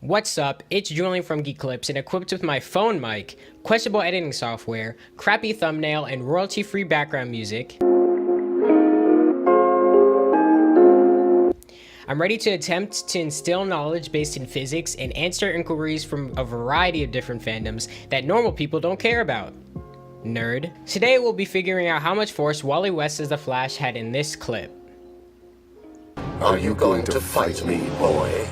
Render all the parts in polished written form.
What's up, it's Julien from Geek Clips, and equipped with my phone mic, questionable editing software, crappy thumbnail, and royalty-free background music, I'm ready to attempt to instill knowledge based in physics and answer inquiries from a variety of different fandoms that normal people don't care about. Nerd. Today we'll be figuring out how much force Wally West as the Flash had in this clip. Are you going to fight me, boy?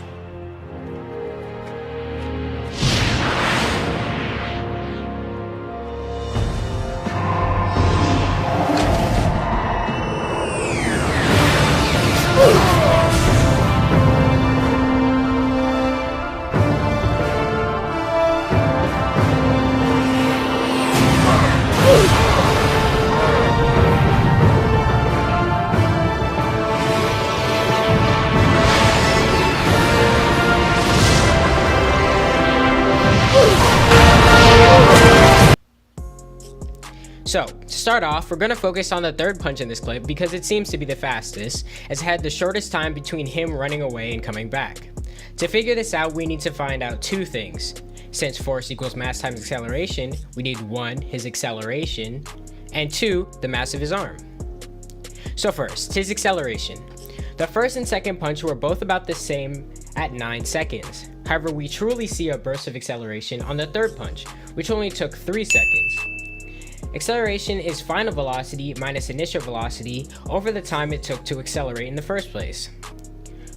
So, to start off, we're going to focus on the third punch in this clip because it seems to be the fastest, as it had the shortest time between him running away and coming back. To figure this out, we need to find out two things. Since force equals mass times acceleration, we need 1, his acceleration, and 2, the mass of his arm. So first, his acceleration. The first and second punch were both about the same at 9 seconds. However, we truly see a burst of acceleration on the third punch, which only took 3 seconds. Acceleration is final velocity minus initial velocity over the time it took to accelerate in the first place.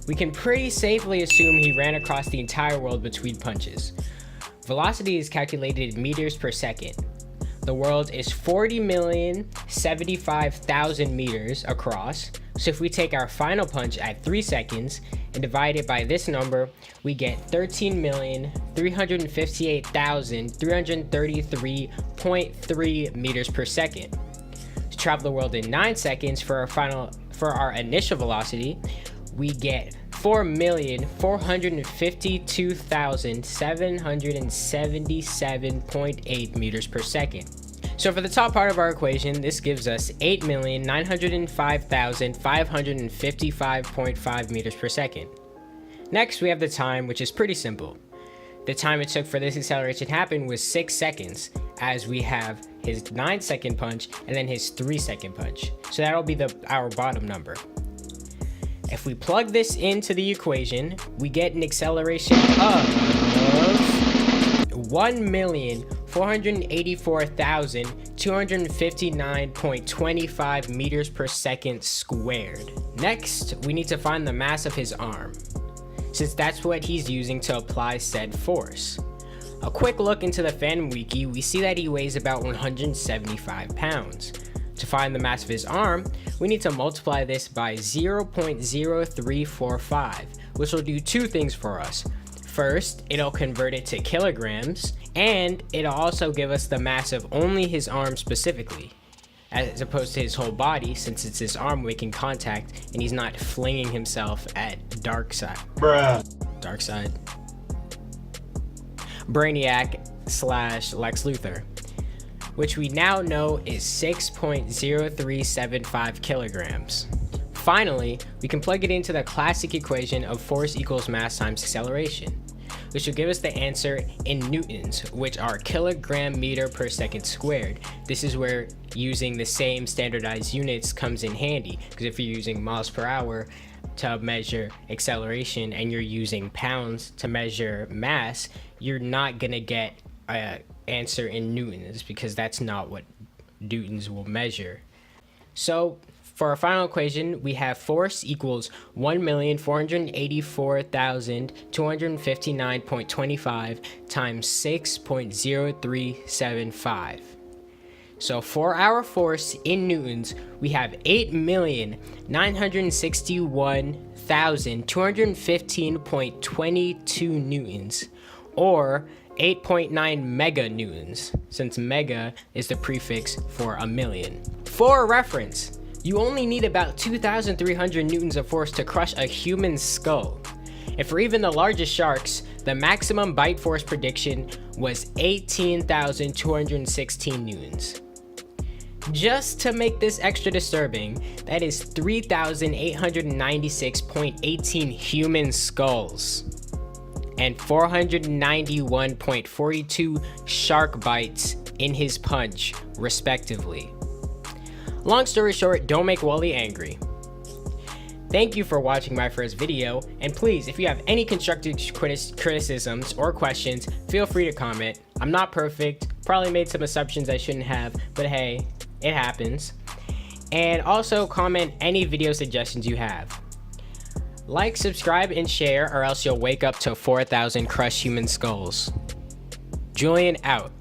We can pretty safely assume he ran across the entire world between punches. Velocity is calculated in meters per second. The world is 40,075,000 meters across, so if we take our final punch at 3 seconds and divide it by this number, we get 13,358,333.3 meters per second. To travel the world in 9 seconds for our initial velocity, we get 4,452,777.8 meters per second. So for the top part of our equation, this gives us 8,905,555.5 meters per second. Next, we have the time, which is pretty simple. The time it took for this acceleration to happen was 6 seconds, as we have his 9-second punch and then his 3-second punch. So that'll be our bottom number. If we plug this into the equation, we get an acceleration of 1,484,259.25 meters per second squared. Next, we need to find the mass of his arm, since that's what he's using to apply said force. A quick look into the fan wiki, we see that he weighs about 175 pounds. To find the mass of his arm, we need to multiply this by 0.0345, which will do two things for us. First, it'll convert it to kilograms, and it'll also give us the mass of only his arm specifically, as opposed to his whole body, since it's his arm making contact and he's not flinging himself at Darkseid. Brainiac / Lex Luthor, which we now know is 6.0375 kilograms. Finally, we can plug it into the classic equation of force equals mass times acceleration, which will give us the answer in newtons, which are kilogram meter per second squared. This is where using the same standardized units comes in handy, because if you're using miles per hour to measure acceleration and you're using pounds to measure mass, you're not gonna get an answer in newtons, because that's not what newtons will measure. So for our final equation, we have force equals 1,484,259.25 times 6.0375. So for our force in newtons, we have 8,961,215.22 newtons, or 8.9 mega newtons, since mega is the prefix for a million. For reference, you only need about 2,300 newtons of force to crush a human skull. And for even the largest sharks, the maximum bite force prediction was 18,216 newtons. Just to make this extra disturbing, that is 3,896.18 human skulls. and 491.42 shark bites in his punch, respectively. Long story short, don't make Wally angry. Thank you for watching my first video, and please, if you have any constructive criticisms or questions, feel free to comment. I'm not perfect, probably made some assumptions I shouldn't have, but hey, it happens. And also comment any video suggestions you have. Like, subscribe, and share, or else you'll wake up to 4,000 crushed human skulls. Julien out.